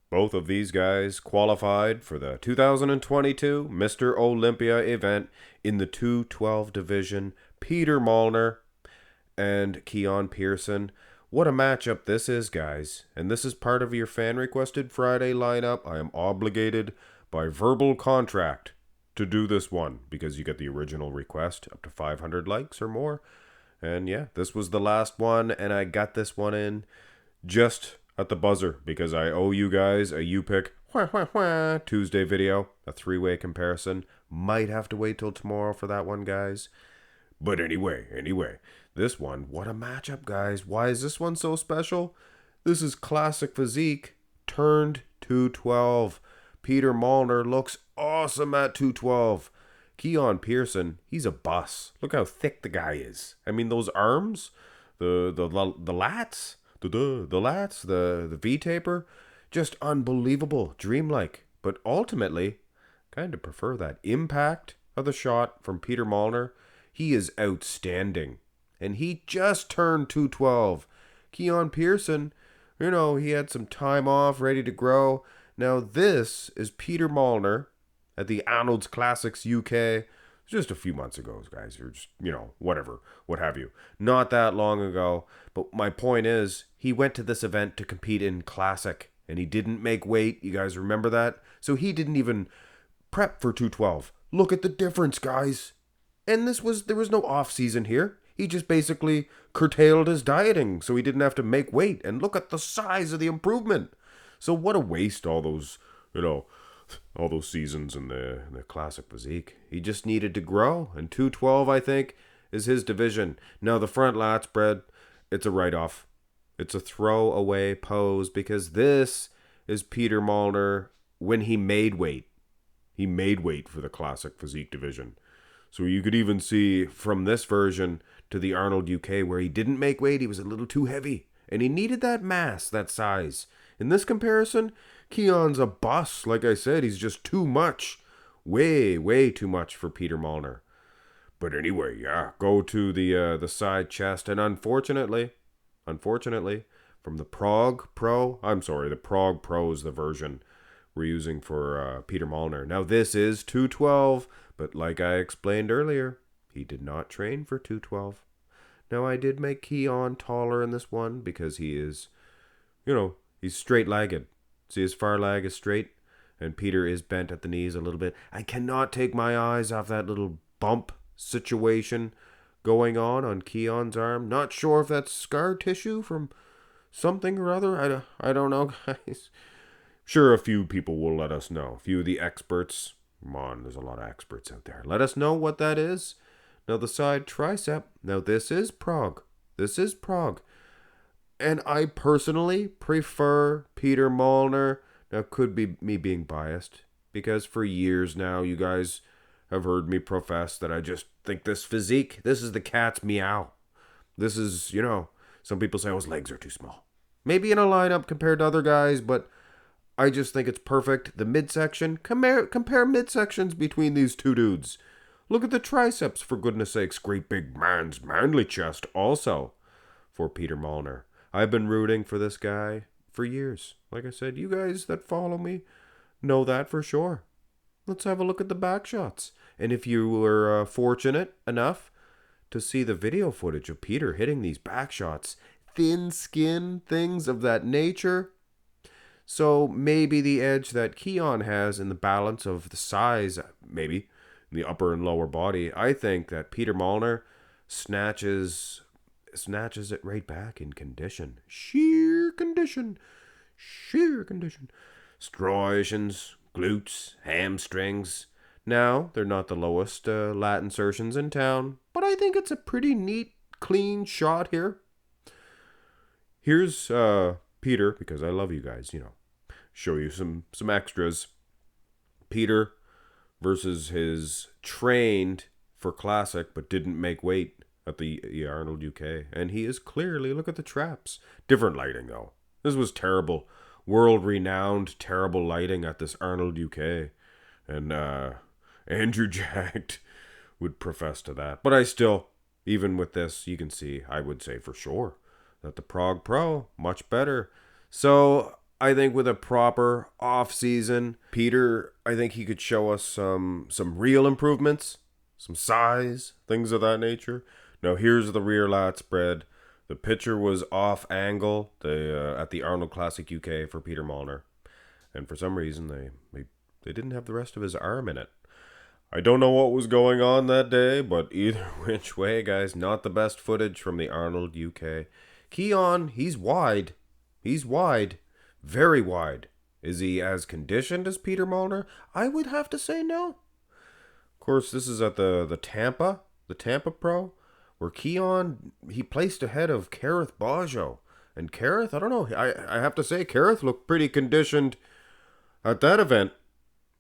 Both of these guys qualified for the 2022 Mr. Olympia event in the 212 division. Peter Molnar and Keone Pearson. What a matchup this is, guys. And this is part of your fan requested Friday lineup. I am obligated by verbal contract to do this one because you get the original request up to 500 likes or more. And yeah, this was the last one, and I got this one in just at the buzzer because I owe you guys a you pick Tuesday video, a three-way comparison. Might have to wait till tomorrow for that one, guys. But anyway, this one, what a matchup, guys. Why is this one so special? This is classic physique turned 212. Peter Molnar looks awesome at 212. Keone Pearson, he's a bus. Look how thick the guy is. I mean, those arms, the lats, the V-taper, just unbelievable, dreamlike. But ultimately, kind of prefer that impact of the shot from Peter Molnar. He is outstanding. And he just turned 212. Keone Pearson, he had some time off, ready to grow. Now this is Peter Molnar at the Arnold's Classics UK just a few months ago, guys. Or just, whatever, what have you. Not that long ago. But my point is, he went to this event to compete in Classic. And he didn't make weight. You guys remember that? So he didn't even prep for 212. Look at the difference, guys. And there was no off season here. He just basically curtailed his dieting so he didn't have to make weight. And look at the size of the improvement. So what a waste, all those seasons in the classic physique. He just needed to grow. And 212, I think, is his division. Now the front lat spread, it's a write-off. It's a throwaway pose because this is Peter Molnar when he made weight. He made weight for the classic physique division. So you could even see from this version to the Arnold UK where he didn't make weight, he was a little too heavy. And he needed that mass, that size. In this comparison, Keone's a bus. Like I said, he's just too much. Way too much for Peter Molnar. But anyway, yeah, go to the side chest. And unfortunately, from the Prague Pro, the Prague Pro is the version we're using for Peter Molnar. Now this is 212, but like I explained earlier, he did not train for 212. Now I did make Keone taller in this one because he is, he's straight-legged. See, his far leg is straight, and Peter is bent at the knees a little bit. I cannot take my eyes off that little bump situation going on Keone's arm. Not sure if that's scar tissue from something or other. I don't know, guys. Sure, a few people will let us know. A few of the experts. Come on, there's a lot of experts out there. Let us know what that is. Now the side tricep. Now this is Prague. And I personally prefer Peter Molnar. Now could be me being biased. Because for years now, you guys have heard me profess that I just think this physique, this is the cat's meow. This is, some people say, his legs are too small. Maybe in a lineup compared to other guys, but I just think it's perfect. The midsection, compare midsections between these two dudes. Look at the triceps, for goodness sakes. Great big manly chest also for Peter Molnar. I've been rooting for this guy for years. Like I said, you guys that follow me know that for sure. Let's have a look at the back shots. And if you were fortunate enough to see the video footage of Peter hitting these back shots, thin skin, things of that nature. So maybe the edge that Keone has in the balance of the size, maybe, in the upper and lower body, I think that Peter Molnar snatches it right back in condition. Sheer condition. Striations, glutes, hamstrings. Now, they're not the lowest lat insertions in town, but I think it's a pretty neat, clean shot here. Here's Peter, because I love you guys, show you some extras. Peter versus his trained for classic but didn't make weight at the Arnold UK. And he is clearly, look at the traps. Different lighting though. This was terrible. World-renowned terrible lighting at this Arnold UK. And Andrew Jagged would profess to that. But I still, even with this, you can see, I would say for sure, that the Prague Pro, much better. So I think with a proper off season, Peter, I think he could show us some real improvements, some size, things of that nature. Now here's the rear lat spread. The picture was off angle at the Arnold Classic UK for Peter Molnar, and for some reason they didn't have the rest of his arm in it. I don't know what was going on that day, but either which way, guys, not the best footage from the Arnold UK. Keone, he's wide. He's wide. Very wide. Is he as conditioned as Peter Molnar? I would have to say no. Of course, this is at the Tampa Pro, where Keone, he placed ahead of Kareth Baggio. And Kareth, I don't know, I have to say, Kareth looked pretty conditioned at that event.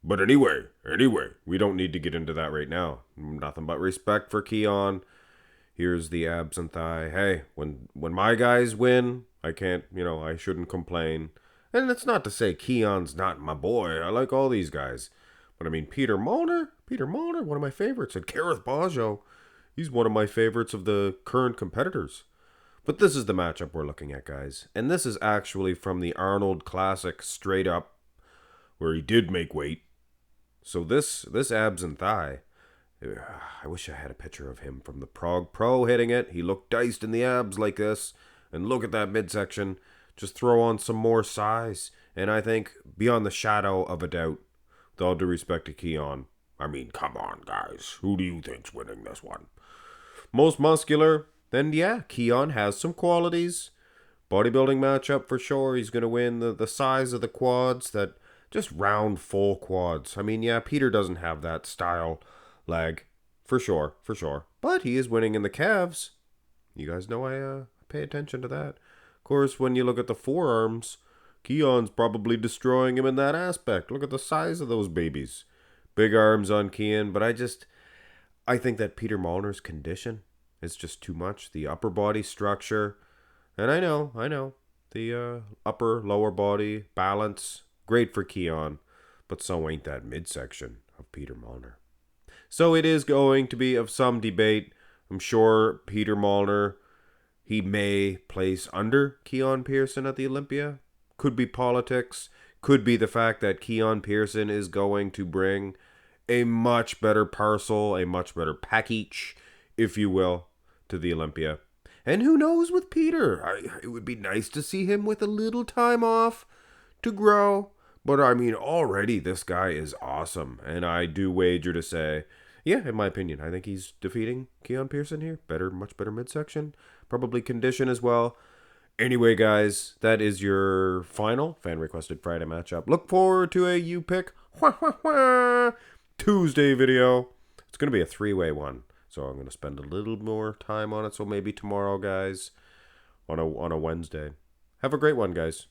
But anyway, we don't need to get into that right now. Nothing but respect for Keone. Here's the abs and thigh. Hey, when my guys win, I can't, I shouldn't complain. And it's not to say Keone's not my boy. I like all these guys. But I mean, Peter Molnar, one of my favorites. And Kareth Baggio, he's one of my favorites of the current competitors. But this is the matchup we're looking at, guys. And this is actually from the Arnold Classic straight up, where he did make weight. So this abs and thigh, I wish I had a picture of him from the Prague Pro hitting it. He looked diced in the abs like this. And look at that midsection. Just throw on some more size. And I think, beyond the shadow of a doubt, with all due respect to Keone, I mean, come on, guys. Who do you think's winning this one? Most muscular, then yeah, Keone has some qualities. Bodybuilding matchup for sure. He's going to win the size of the quads, that just round, full quads. I mean, yeah, Peter doesn't have that style leg, for sure. But he is winning in the calves. You guys know I pay attention to that. Of course, when you look at the forearms, Keone's probably destroying him in that aspect. Look at the size of those babies. Big arms on Keone, but I think that Peter Molnar's condition is just too much. The upper body structure, and I know, the upper, lower body balance, great for Keone, but so ain't that midsection of Peter Molnar. So it is going to be of some debate. I'm sure Peter Molnar, he may place under Keone Pearson at the Olympia. Could be politics. Could be the fact that Keone Pearson is going to bring a much better parcel, a much better package, if you will, to the Olympia. And who knows with Peter? It would be nice to see him with a little time off to grow. But I mean, already this guy is awesome. And I do wager to say, yeah, in my opinion, I think he's defeating Keone Pearson here. Much better midsection. Probably condition as well. Anyway, guys, that is your final fan-requested Friday matchup. Look forward to a You Pick Tuesday video. It's going to be a three-way one. So I'm going to spend a little more time on it. So maybe tomorrow, guys, on a Wednesday. Have a great one, guys.